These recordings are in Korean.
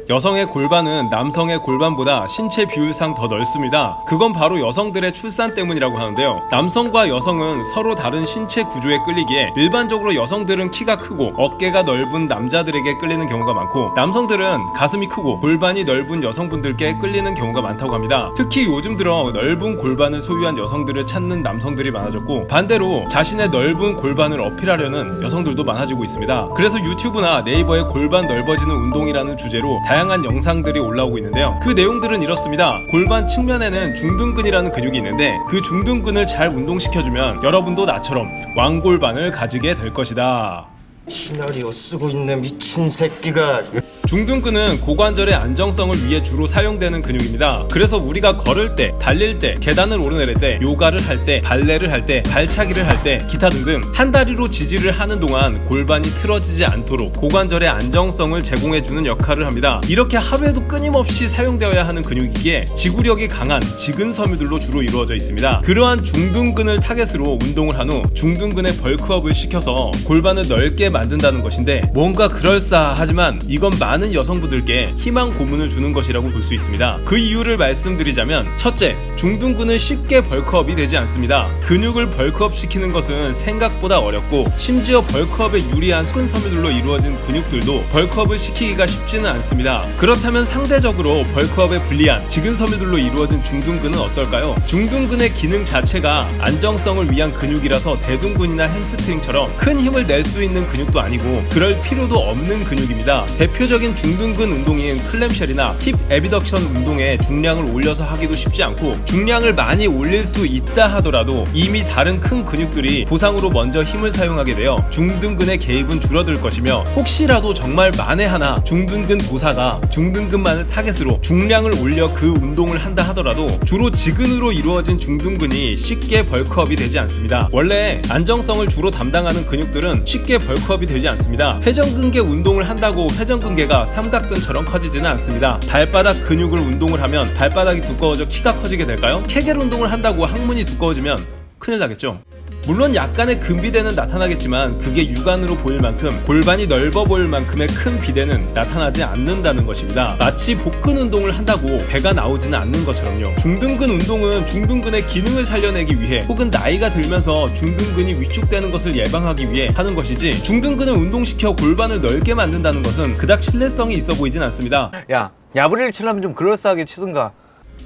여성의 골반은 남성의 골반보다 신체 비율상 더 넓습니다. 그건 바로 여성들의 출산 때문이라고 하는데요. 남성과 여성은 서로 다른 신체 구조에 끌리기에 일반적으로 여성들은 키가 크고 어깨가 넓은 남자들에게 끌리는 경우가 많고, 남성들은 가슴이 크고 골반이 넓은 여성분들께 끌리는 경우가 많다고 합니다. 특히 요즘 들어 넓은 골반을 소유한 여성들을 찾는 남성들이 많아졌고, 반대로 자신의 넓은 골반을 어필하려는 여성들도 많아지고 있습니다. 그래서 유튜브나 네이버에 골반 넓어지는 운동이라는 주제로 다양한 영상들이 올라오고 있는데요. 그 내용들은 이렇습니다. 골반 측면에는 중둔근이라는 근육이 있는데, 그 중둔근을 잘 운동시켜주면 여러분도 나처럼 왕골반을 가지게 될 것이다. 시나리오 쓰고 있는 미친 새끼가. 중둔근은 고관절의 안정성을 위해 주로 사용되는 근육입니다. 그래서 우리가 걸을 때, 달릴 때, 계단을 오르내릴 때, 요가를 할 때, 발레를 할 때, 발차기를 할 때, 기타 등등 한 다리로 지지를 하는 동안 골반이 틀어지지 않도록 고관절의 안정성을 제공해주는 역할을 합니다. 이렇게 하루에도 끊임없이 사용되어야 하는 근육이기에 지구력이 강한 지근 섬유들로 주로 이루어져 있습니다. 그러한 중둔근을 타겟으로 운동을 한 후 중둔근의 벌크업을 시켜서 골반을 넓게 만든다는 것인데, 뭔가 그럴싸하지만 이건 많은 여성분들께 희망 고문을 주는 것이라고 볼 수 있습니다. 그 이유를 말씀드리자면, 첫째, 중둔근은 쉽게 벌크업이 되지 않습니다. 근육을 벌크업 시키는 것은 생각보다 어렵고, 심지어 벌크업에 유리한 수근 섬유들로 이루어진 근육들도 벌크업을 시키기가 쉽지는 않습니다. 그렇다면 상대적으로 벌크업에 불리한 지근 섬유들로 이루어진 중둔근은 어떨까요? 중둔근의 기능 자체가 안정성을 위한 근육이라서 대둔근이나 햄스트링처럼 큰 힘을 낼 수 있는 근육도 아니고 그럴 필요도 없는 근육입니다. 대표적인 중둔근 운동인 클램쉘이나 힙 애비덕션 운동에 중량을 올려서 하기도 쉽지 않고, 중량을 많이 올릴 수 있다 하더라도 이미 다른 큰 근육들이 보상으로 먼저 힘을 사용하게 되어 중둔근의 개입은 줄어들 것이며, 혹시라도 정말 만에 하나 중둔근 도사가 중둔근만을 타겟으로 중량을 올려 그 운동을 한다 하더라도 주로 지근으로 이루어진 중둔근이 쉽게 벌크업이 되지 않습니다. 원래 안정성을 주로 담당하는 근육들은 쉽게 벌크업이 되지 않습니다. 회전근개 운동을 한다고 회전근개가 삼각근처럼 커지지는 않습니다. 발바닥 근육을 운동을 하면 발바닥이 두꺼워져 키가 커지게 될까요? 케겔 운동을 한다고 항문이 두꺼워지면 큰일 나겠죠. 물론 약간의 근비대는 나타나겠지만 그게 육안으로 보일 만큼, 골반이 넓어 보일 만큼의 큰 비대는 나타나지 않는다는 것입니다. 마치 복근 운동을 한다고 배가 나오지는 않는 것처럼요. 중둔근 운동은 중둔근의 기능을 살려내기 위해, 혹은 나이가 들면서 중둔근이 위축되는 것을 예방하기 위해 하는 것이지, 중둔근을 운동시켜 골반을 넓게 만든다는 것은 그닥 신뢰성이 있어 보이진 않습니다. 야, 야부리를 치려면 좀 그럴싸하게 치든가.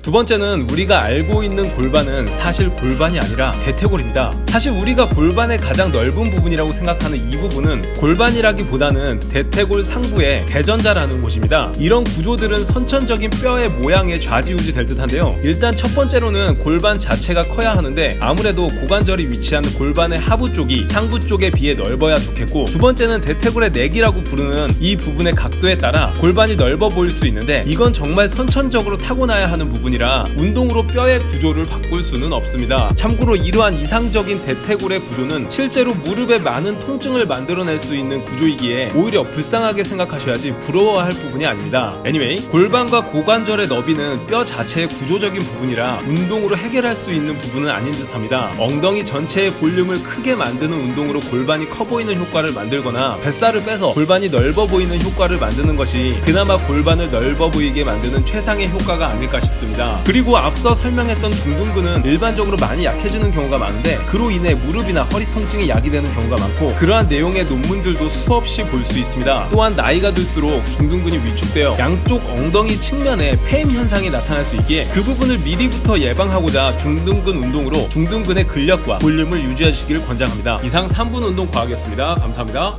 두 번째는, 우리가 알고 있는 골반은 사실 골반이 아니라 대퇴골입니다. 사실 우리가 골반의 가장 넓은 부분이라고 생각하는 이 부분은 골반이라기보다는 대퇴골 상부의 대전자라는 곳입니다. 이런 구조들은 선천적인 뼈의 모양에 좌지우지 될 듯한데요. 일단 첫 번째로는 골반 자체가 커야 하는데, 아무래도 고관절이 위치하는 골반의 하부 쪽이 상부 쪽에 비해 넓어야 좋겠고, 두 번째는 대퇴골의 내기라고 부르는 이 부분의 각도에 따라 골반이 넓어 보일 수 있는데, 이건 정말 선천적으로 타고나야 하는 부분이라 운동으로 뼈의 구조를 바꿀 수는 없습니다. 참고로 이러한 이상적인 대퇴골의 구조는 실제로 무릎에 많은 통증을 만들어낼 수 있는 구조이기에 오히려 불쌍하게 생각하셔야지 부러워할 부분이 아닙니다. anyway, 골반과 고관절의 너비는 뼈 자체의 구조적인 부분이라 운동으로 해결할 수 있는 부분은 아닌 듯합니다. 엉덩이 전체의 볼륨을 크게 만드는 운동으로 골반이 커 보이는 효과를 만들거나, 뱃살을 빼서 골반이 넓어 보이는 효과를 만드는 것이 그나마 골반을 넓어 보이게 만드는 최상의 효과가 아닐까 싶습니다. 그리고 앞서 설명했던 중둔근은 일반적으로 많이 약해지는 경우가 많은데, 그로 인해 무릎이나 허리 통증이 야기되는 경우가 많고, 그러한 내용의 논문들도 수없이 볼 수 있습니다. 또한 나이가 들수록 중둔근이 위축되어 양쪽 엉덩이 측면에 폐임 현상이 나타날 수 있기에 그 부분을 미리부터 예방하고자 중둔근 운동으로 중둔근의 근력과 볼륨을 유지해 주시기를 권장합니다. 이상 3분 운동 과학이었습니다. 감사합니다.